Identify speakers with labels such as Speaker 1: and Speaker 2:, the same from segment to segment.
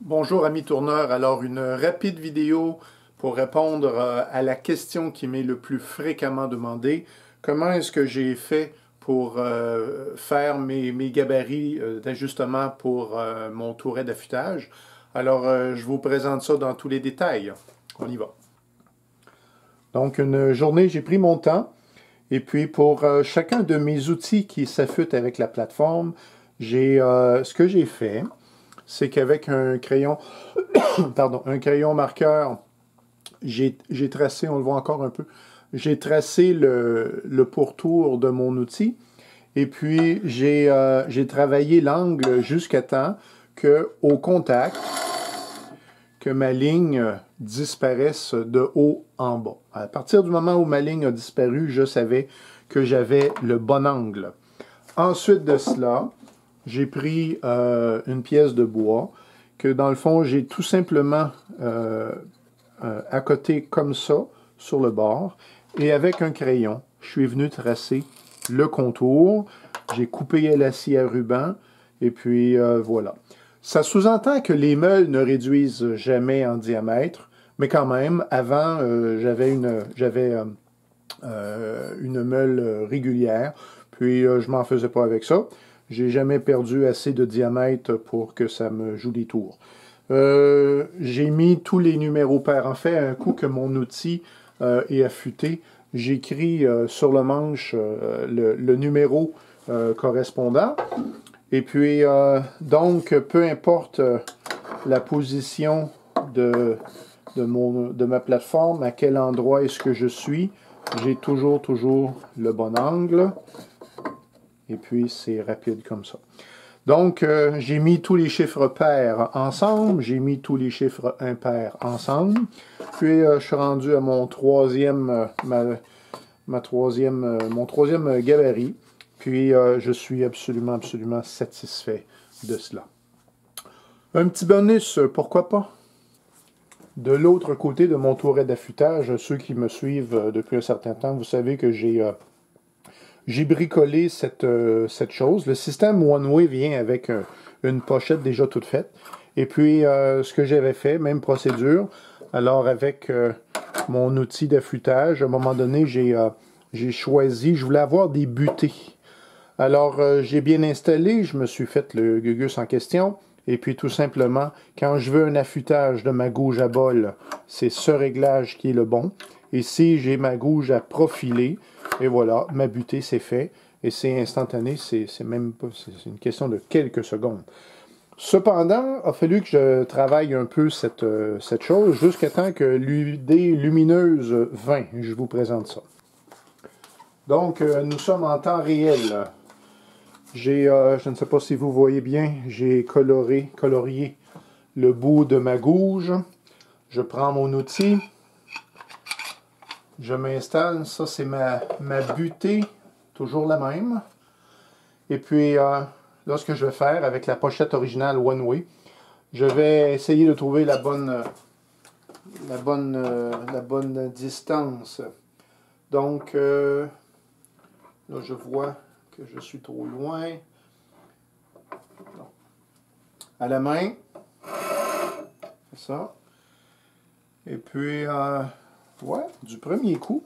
Speaker 1: Bonjour amis tourneurs, alors une rapide vidéo pour répondre à la question qui m'est le plus fréquemment demandée. Comment est-ce que j'ai fait pour faire mes gabarits d'ajustement pour mon touret d'affûtage? Alors je vous présente ça dans tous les détails. On y va. Donc une journée, j'ai pris mon temps et puis pour chacun de mes outils qui s'affûtent avec la plateforme, ce que j'ai fait, c'est qu'avec un crayon, pardon, un crayon marqueur, j'ai tracé, on le voit encore un peu, j'ai tracé le pourtour de mon outil et puis j'ai travaillé l'angle jusqu'à temps qu'au contact, que ma ligne disparaisse de haut en bas. À partir du moment où ma ligne a disparu, je savais que j'avais le bon angle. Ensuite de cela, j'ai pris une pièce de bois que dans le fond, j'ai tout simplement accoté comme ça sur le bord. Et avec un crayon, je suis venu tracer le contour. J'ai coupé la scie à ruban et puis voilà. Ça sous-entend que les meules ne réduisent jamais en diamètre, mais quand même, avant, j'avais une meule régulière, puis je m'en faisais pas avec ça. J'ai jamais perdu assez de diamètre pour que ça me joue des tours. J'ai mis tous les numéros pairs. En fait, un coup que mon outil est affûté, j'écris sur le manche le numéro correspondant. Et puis, donc, peu importe la position de ma plateforme, à quel endroit est-ce que je suis, j'ai toujours le bon angle. Et puis, c'est rapide comme ça. Donc, j'ai mis tous les chiffres pairs ensemble. J'ai mis tous les chiffres impairs ensemble. Puis, je suis rendu à mon troisième, mon troisième gabarit. Puis, je suis absolument satisfait de cela. Un petit bonus, pourquoi pas? De l'autre côté de mon touret d'affûtage, ceux qui me suivent depuis un certain temps, vous savez que j'ai bricolé cette chose. Le système One Way vient avec une pochette déjà toute faite. Et puis, ce que j'avais fait, même procédure. Alors, avec mon outil d'affûtage, à un moment donné, j'ai choisi, je voulais avoir des butées. Alors, j'ai bien installé, je me suis fait le gugus en question. Et puis, tout simplement, quand je veux un affûtage de ma gouge à bol, c'est ce réglage qui est le bon. Ici, j'ai ma gouge à profiler. Et voilà, ma butée, c'est fait. Et c'est instantané, c'est même pas, c'est une question de quelques secondes. Cependant, il a fallu que je travaille un peu cette chose jusqu'à temps que l'idée lumineuse vint. Je vous présente ça. Donc, nous sommes en temps réel. Je ne sais pas si vous voyez bien, j'ai colorié le bout de ma gouge. Je prends mon outil. Je m'installe, ça c'est ma butée, toujours la même. Et puis, là, ce que je vais faire avec la pochette originale One Way, je vais essayer de trouver la bonne distance. Donc, là, je vois que je suis trop loin. Non. À la main, c'est ça. Et puis, ouais, du premier coup.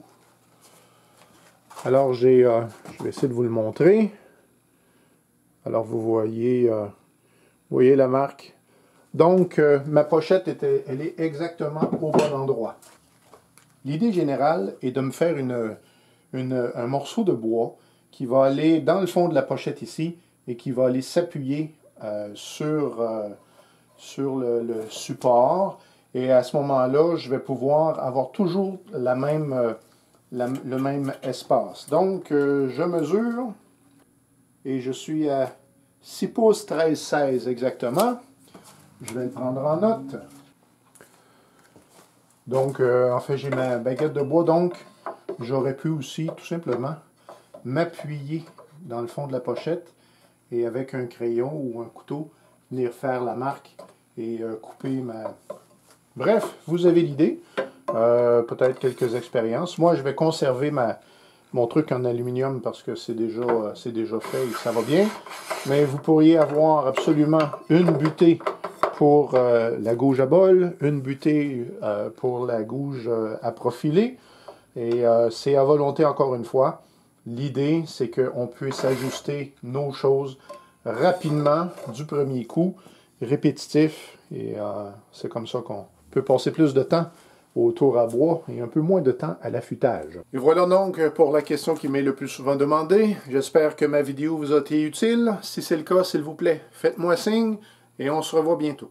Speaker 1: Alors, je vais essayer de vous le montrer. Alors, vous voyez la marque. Donc, ma pochette, elle est exactement au bon endroit. L'idée générale est de me faire un morceau de bois qui va aller dans le fond de la pochette ici et qui va aller s'appuyer sur le support. Et à ce moment-là, je vais pouvoir avoir toujours le même espace. Donc, je mesure et je suis à 6 pouces 13/16 exactement. Je vais le prendre en note. Donc, en fait, j'ai ma baguette de bois. Donc, j'aurais pu aussi tout simplement m'appuyer dans le fond de la pochette et avec un crayon ou un couteau, venir faire la marque et couper ma... Bref, vous avez l'idée. Peut-être quelques expériences. Moi, je vais conserver mon truc en aluminium parce que c'est déjà fait et ça va bien. Mais vous pourriez avoir absolument une butée pour la gouge à bol, une butée pour la gouge à profiler. Et c'est à volonté encore une fois. L'idée, c'est qu'on puisse ajuster nos choses rapidement du premier coup, répétitif. Et c'est comme ça qu'on peut passer plus de temps au tour à bois et un peu moins de temps à l'affûtage. Et voilà donc pour la question qui m'est le plus souvent demandée. J'espère que ma vidéo vous a été utile. Si c'est le cas, s'il vous plaît, faites-moi signe et on se revoit bientôt.